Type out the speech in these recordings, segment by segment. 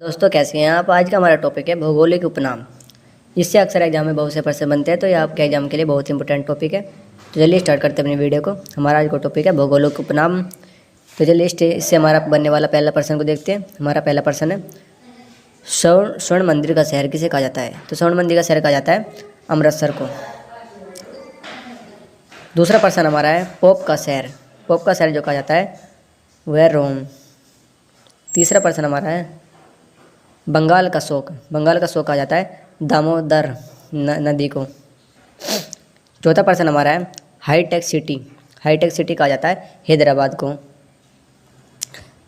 दोस्तों कैसे हैं आप। आज का हमारा टॉपिक है भौगोलिक उपनाम। इससे अक्सर एग्जाम में बहुत से प्रश्न बनते हैं, तो ये आपके एग्जाम के लिए बहुत ही इंपॉर्टेंट टॉपिक है। तो चलिए स्टार्ट करते हैं अपनी वीडियो को। हमारा आज का टॉपिक है भौगोलिक उपनाम। तो चलिए इससे हमारा बनने वाला पहला प्रश्न को देखते हैं। हमारा पहला प्रश्न है स्वर्ण मंदिर का शहर किसे कहा जाता है। तो स्वर्ण मंदिर का शहर कहा जाता है अमृतसर को। दूसरा प्रश्न हमारा है पोप का शहर। पोप का शहर जो कहा जाता है वह रोम। तीसरा प्रश्न हमारा है बंगाल का शोक। बंगाल का शोक कहा जाता है दामोदर नदी को। चौथा प्रश्न हमारा है हाईटेक सिटी। हाईटेक सिटी कहा जाता है हैदराबाद को।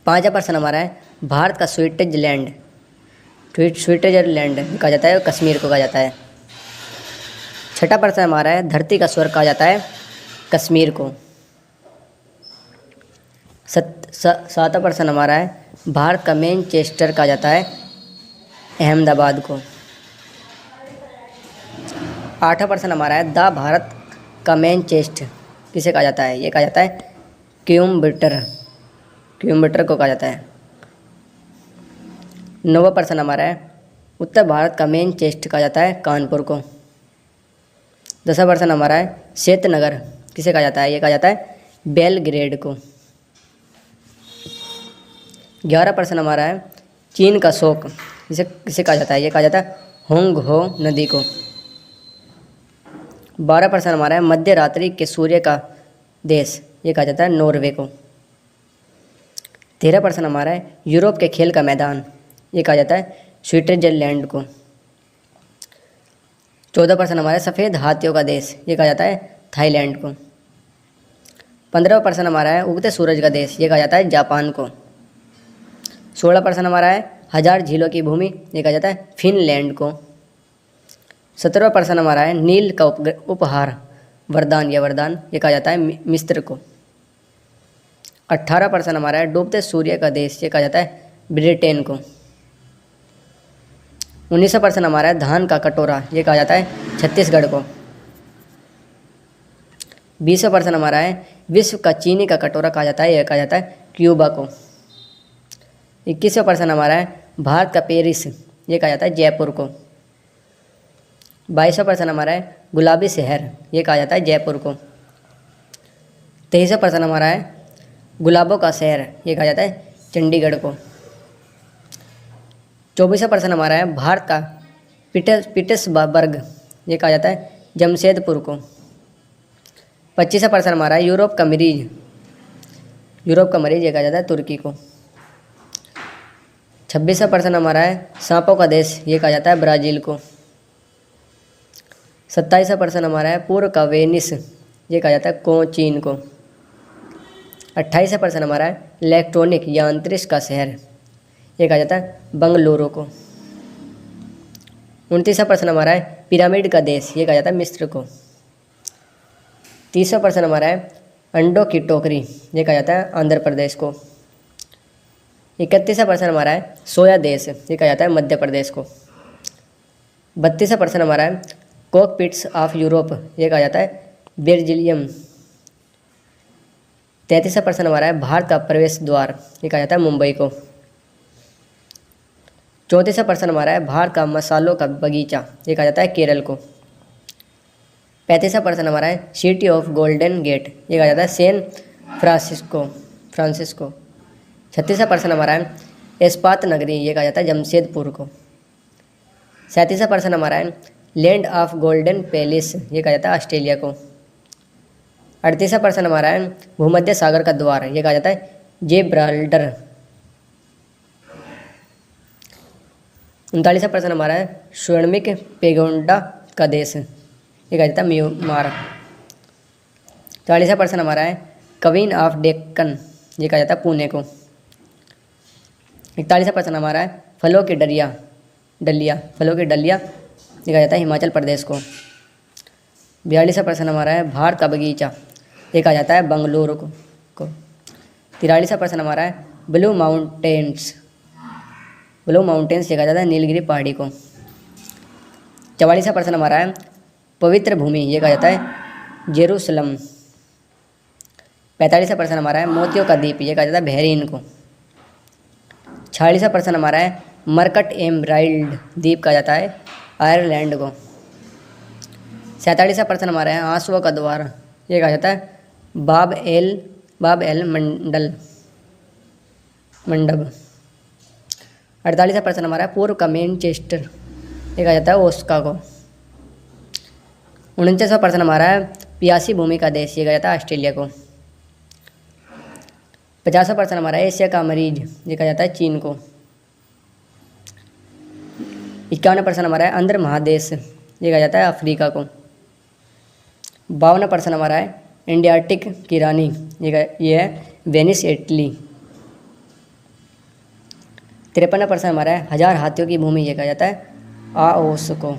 पांचवा प्रश्न हमारा है भारत का स्विट्जरलैंड। स्विट्जरलैंड कहा जाता है कश्मीर को कहा जाता है। छठा प्रश्न हमारा है धरती का स्वर्ग कहा जाता है कश्मीर को। सातवां प्रश्न हमारा है भारत का मैनचेस्टर कहा जाता है अहमदाबाद को। आठवां प्रश्न हमारा है द भारत का मैनचेस्टर किसे कहा जाता है। ये कहा जाता है कोयम्बटूर। कोयम्बटूर को कहा जाता है। नौवां प्रश्न हमारा है उत्तर भारत का मैनचेस्टर कहा जाता है कानपुर को। 10वां प्रश्न हमारा है श्वेतनगर किसे कहा जाता है। ये कहा जाता है बेलग्रेड को। 11वां प्रश्न हमारा है चीन का शोक किसे किसे कहा जाता है। ये कहा जाता है होंग हो नदी को। 12वां प्रश्न हमारा है मध्य रात्रि के सूर्य का देश। ये कहा जाता है नॉर्वे को। 13वां प्रश्न हमारा है यूरोप के खेल का मैदान। ये कहा जाता है स्विट्जरलैंड को। 14वां प्रश्न हमारा है सफ़ेद हाथियों का देश। ये कहा जाता है थाईलैंड को। 15वां प्रश्न हमारा है उगते सूरज का देश। ये कहा जाता है जापान को। 16वां प्रश्न हमारा है हजार झीलों की भूमि। ये कहा जाता है फिनलैंड को। 17वां प्रश्न हमारा है नील का उपहार वरदान या वरदान। ये कहा जाता है मिस्र को। 18वां प्रश्न हमारा है डूबते सूर्य का देश। ये कहा जाता है ब्रिटेन को। 19वां प्रश्न हमारा है धान का कटोरा। ये कहा जाता है छत्तीसगढ़ को। 20वां प्रश्न हमारा है विश्व का चीनी का कटोरा कहा जाता है। यह कहा जाता है क्यूबा को। 21वां प्रश्न हमारा है भारत का पेरिस। ये कहा जाता है जयपुर को। 22वां प्रश्न हमारा है गुलाबी शहर। ये कहा जाता है जयपुर को। 23वां प्रश्न हमारा है गुलाबों का शहर। ये कहा जाता है चंडीगढ़ को। 24वां प्रश्न हमारा है भारत का पीटर्सबर्ग। ये कहा जाता है जमशेदपुर को। 25वां प्रश्न हमारा है यूरोप का मरीज। यूरोप का मरीज ये कहा जाता है तुर्की को। 26वां प्रश्न हमारा है सांपों का देश। ये कहा जाता है ब्राज़ील को। 27वां प्रश्न हमारा है पूर्व का वेनिस। ये कहा जाता है कोचीन को। 28वां प्रश्न हमारा है इलेक्ट्रॉनिक या अंतरिक्ष का शहर। ये कहा जाता है बंगलुरु को। 29वां प्रश्न हमारा है पिरामिड का देश। ये कहा जाता है मिस्र को। 30वां प्रश्न हमारा है अंडों की टोकरी। ये कहा जाता है आंध्र प्रदेश को। 31वां प्रश्न हमारा है सोया देश। ये कहा जाता है मध्य प्रदेश को। 32वां प्रश्न हमारा है कॉकपिट्स ऑफ यूरोप। ये कहा जाता है बेल्जियम। 33वां प्रश्न हमारा है भारत का प्रवेश द्वार। ये कहा जाता है मुंबई को। 34वां प्रश्न हमारा है भारत का मसालों का बगीचा। ये कहा जाता है केरल को। 35वां प्रश्न हमारा है सिटी ऑफ गोल्डन गेट। ये कहा जाता है सैन फ्रांसिस्को। 36वां प्रश्न हमारा है इस्पात नगरी। ये कहा जाता है जमशेदपुर को। 37वां प्रश्न हमारा है लैंड ऑफ गोल्डन पैलेस। ये कहा जाता है ऑस्ट्रेलिया को। 38वां प्रश्न हमारा है भूमध्य सागर का द्वार। ये कहा जाता है जिब्राल्टर। 39वां प्रश्न हमारा है स्वर्णिक पेगोडा का देश। ये कहा जाता है म्यांमार। 40वां प्रश्न हमारा है क्वीन ऑफ डेक्कन। ये कहा जाता है पुणे को। 41वां प्रश्न हमारा है फलों की डलिया। ये कहा जाता है हिमाचल प्रदेश को। 42वां प्रश्न हमारा है भारत का बगीचा। ये कहा जाता है बंगलुरु को। 43वां प्रश्न हमारा है ब्लू माउंटेन्स। ये कहा जाता है नीलगिरी पहाड़ी को। 44वां प्रश्न हमारा है पवित्र भूमि। ये कहा जाता है जेरूसलम। 45वां प्रश्न हमारा है मोतियों का द्वीप। ये कहा जाता है बहरीन को। 46वां प्रश्न हमारा है मरकट एमराल्ड द्वीप कहा जाता है आयरलैंड को। 47वां प्रश्न हमारा है आंसुओं का द्वार, ये कहा जाता है बाब एल मंडब। 48वां प्रश्न हमारा है पूर्व का मैनचेस्टर, ये कहा जाता है ओस्का को। 49वां प्रश्न हमारा है प्यासी भूमि का देश, ये कहा जाता है ऑस्ट्रेलिया को। 50वां प्रश्न हमारा है एशिया का मरीज, ये कहा जाता है चीन को। 51वां प्रश्न हमारा है अंध्र महादेश, ये कहा जाता है अफ्रीका को। 52वां प्रश्न हमारा है एंटार्क्टिक की रानी, ये है वेनिस इटली। 53वां प्रश्न हमारा है 1000 हाथियों की भूमि, ये कहा जाता है आओस को।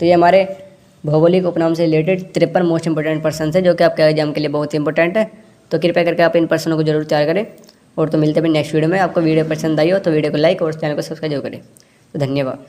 तो ये हमारे भौगोलिक उपनाम से रिलेटेड 53 मोस्ट इंपॉर्टेंट प्रश्न है जो कि आपके एग्जाम के लिए बहुत ही इंपॉर्टेंट है। तो कृपया करके आप इन प्रश्नों को जरूर तैयार करें। और तो मिलते हैं नेक्स्ट वीडियो में। आपको वीडियो पसंद आई हो तो वीडियो को लाइक और चैनल को सब्सक्राइब जरूर करें। तो धन्यवाद।